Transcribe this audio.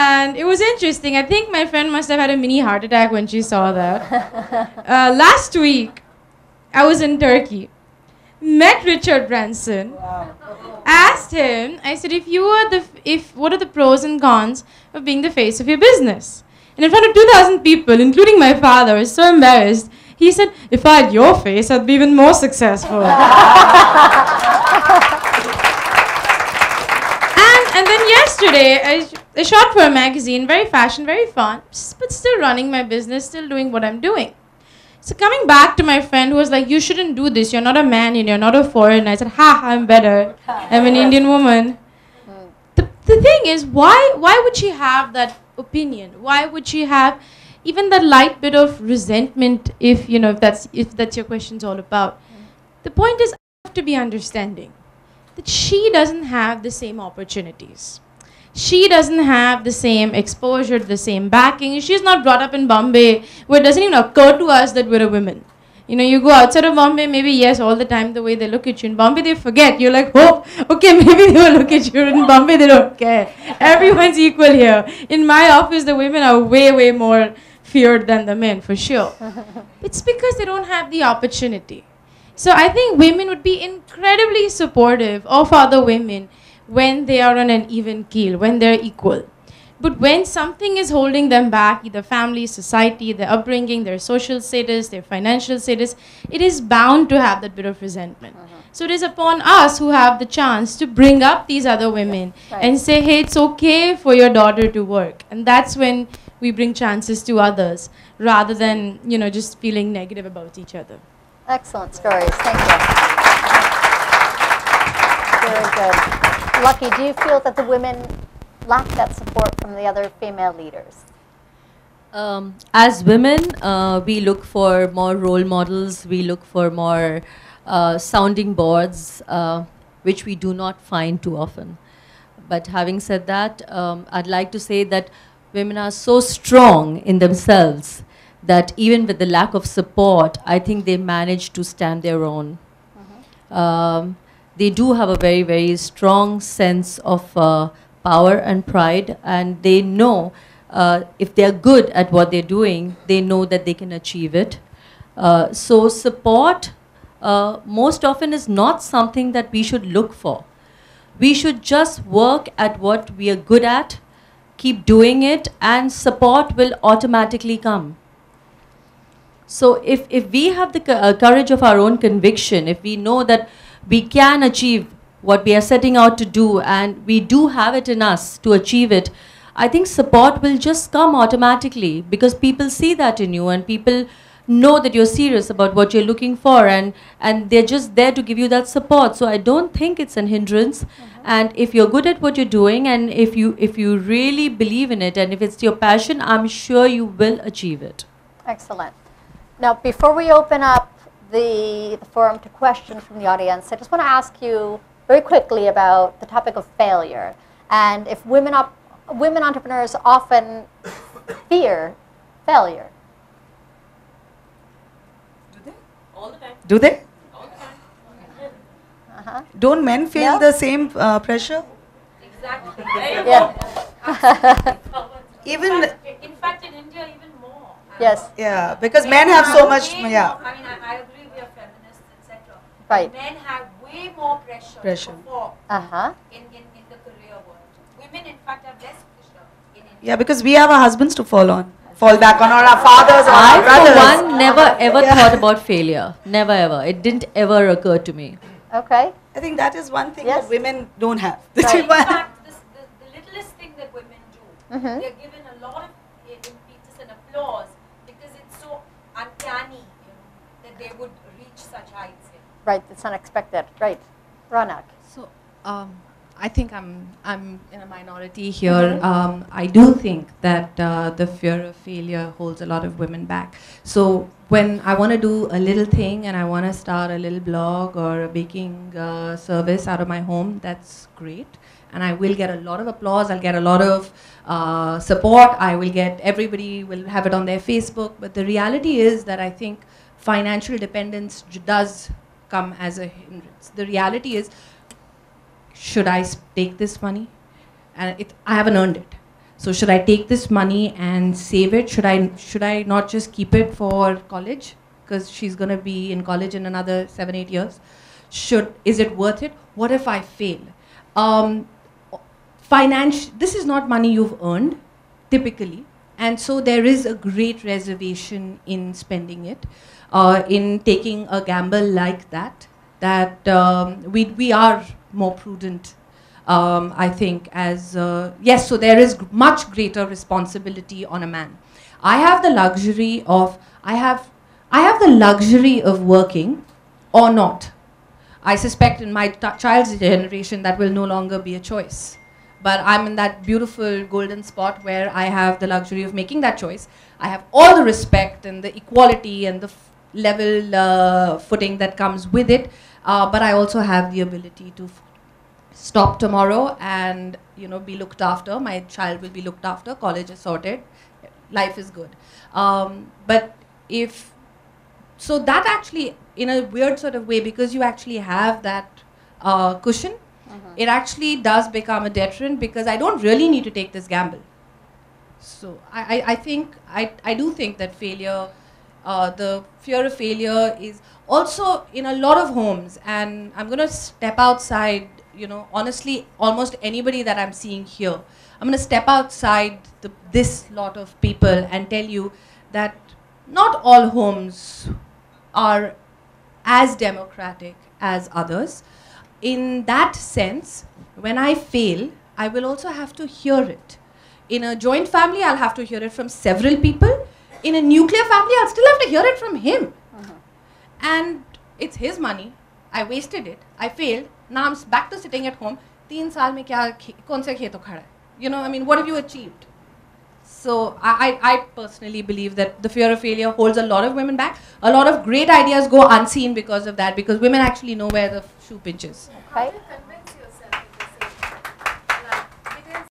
And it was interesting. I think my friend must have had a mini heart attack when she saw that. Last week, I was in Turkey. Met Richard Branson. Wow. Asked him, I said, what are the pros and cons of being the face of your business? And in front of 2,000 people, including my father, I was so embarrassed. He said, if I had your face, I'd be even more successful. And then yesterday, I shot for a magazine, very fashion, very fun, but still running my business, still doing what I'm doing. So coming back to my friend who was like, you shouldn't do this, you're not a man and you're not a foreigner. I said, ha, I'm better. I'm an Indian woman. The thing is, why would she have that opinion? Why would she have even that light bit of resentment if that's your question's all about? The point is, I have to be understanding that she doesn't have the same opportunities. She doesn't have the same exposure, the same backing. She's not brought up in Bombay where it doesn't even occur to us that we're a woman. You know, you go outside of Bombay, maybe yes, all the time the way they look at you. In Bombay, they forget. You're like, oh, okay, maybe they will look at you. In Bombay, they don't care. Everyone's equal here. In my office, the women are way, way more feared than the men, for sure. It's because they don't have the opportunity. So I think women would be incredibly supportive of other women when they are on an even keel, when they're equal. But when something is holding them back, either family, society, their upbringing, their social status, their financial status, it is bound to have that bit of resentment. So it is upon us who have the chance to bring up these other women and say, hey, it's okay for your daughter to work. And that's when we bring chances to others rather than, just feeling negative about each other. Excellent stories. Thank you. Very good. Lucky, do you feel that the women lack that support from the other female leaders? As women, we look for more role models. We look for more sounding boards, which we do not find too often. But having said that, I'd like to say that women are so strong in themselves that even with the lack of support, I think they manage to stand their own. They do have a very, very strong sense of power and pride, and they know if they're good at what they're doing, they know that they can achieve it. So support most often is not something that we should look for. We should just work at what we are good at, keep doing it, and support will automatically come. So if we have the courage of our own conviction, if we know that we can achieve what we are setting out to do and we do have it in us to achieve it, I think support will just come automatically because people see that in you and people know that you're serious about what you're looking for and they're just there to give you that support. So I don't think it's an hindrance. And if you're good at what you're doing and if you really believe in it and if it's your passion, I'm sure you will achieve it. Excellent. Now, before we open up the forum to questions from the audience, I just want to ask you very quickly about the topic of failure and if women entrepreneurs often fear failure. Do they? All the time. Do they? All the time. Don't men feel the same pressure? Exactly. Yeah. Even in fact, in India, even more. Yes. Yeah, because men have so much. Yeah. I mean, I agree we are feminists, etc. Right. Men have way more pressure. To perform in the career world. Women, in fact, have less pressure in India. Yeah, because we have our husbands to fall back on, or our fathers, or our brothers. I, for one, never ever thought about failure. Never ever. It didn't ever occur to me. Okay. I think that is one thing that women don't have. Right. In fact, the littlest thing that women do, they're given a lot of impetus and applause because it's so uncanny, that they would reach such heights. Right, it's unexpected. Right. Ronak. So, I think I'm in a minority here. I do think that the fear of failure holds a lot of women back. So when I want to do a little thing and I want to start a little blog or a baking service out of my home, that's great. And I will get a lot of applause. I'll get a lot of support. Everybody will have it on their Facebook. But the reality is that I think financial dependence does come as a hindrance. The reality is, should I take this money? And I haven't earned it. So should I take this money and save it? Should I not just keep it for college? Because she's going to be in college in another 7-8 years. Is it worth it? What if I fail? This is not money you've earned, typically. And so there is a great reservation in spending it, in taking a gamble like that, we are more prudent, I think, yes, so there is much greater responsibility on a man. I have the luxury of working or not. I suspect in my child's generation that will no longer be a choice. But I'm in that beautiful golden spot where I have the luxury of making that choice. I have all the respect and the equality and the level footing that comes with it. But I also have the ability to stop tomorrow and be looked after. My child will be looked after. College is sorted. Life is good. So that actually, in a weird sort of way, because you actually have that cushion, it actually does become a deterrent because I don't really need to take this gamble. So I do think that failure, the fear of failure is also in a lot of homes, and I'm going to step outside, honestly, almost anybody that I'm seeing here, I'm going to step outside this lot of people and tell you that not all homes are as democratic as others. In that sense, when I fail, I will also have to hear it. In a joint family, I'll have to hear it from several people. In a nuclear family, I'll still have to hear it from him. And it's his money. I wasted it. I failed. Now I'm back to sitting at home. 3 saal mein kya kaun se kheto khada hai? What have you achieved? So I personally believe that the fear of failure holds a lot of women back. A lot of great ideas go unseen because of that, because women actually know where the shoe pinches. Okay.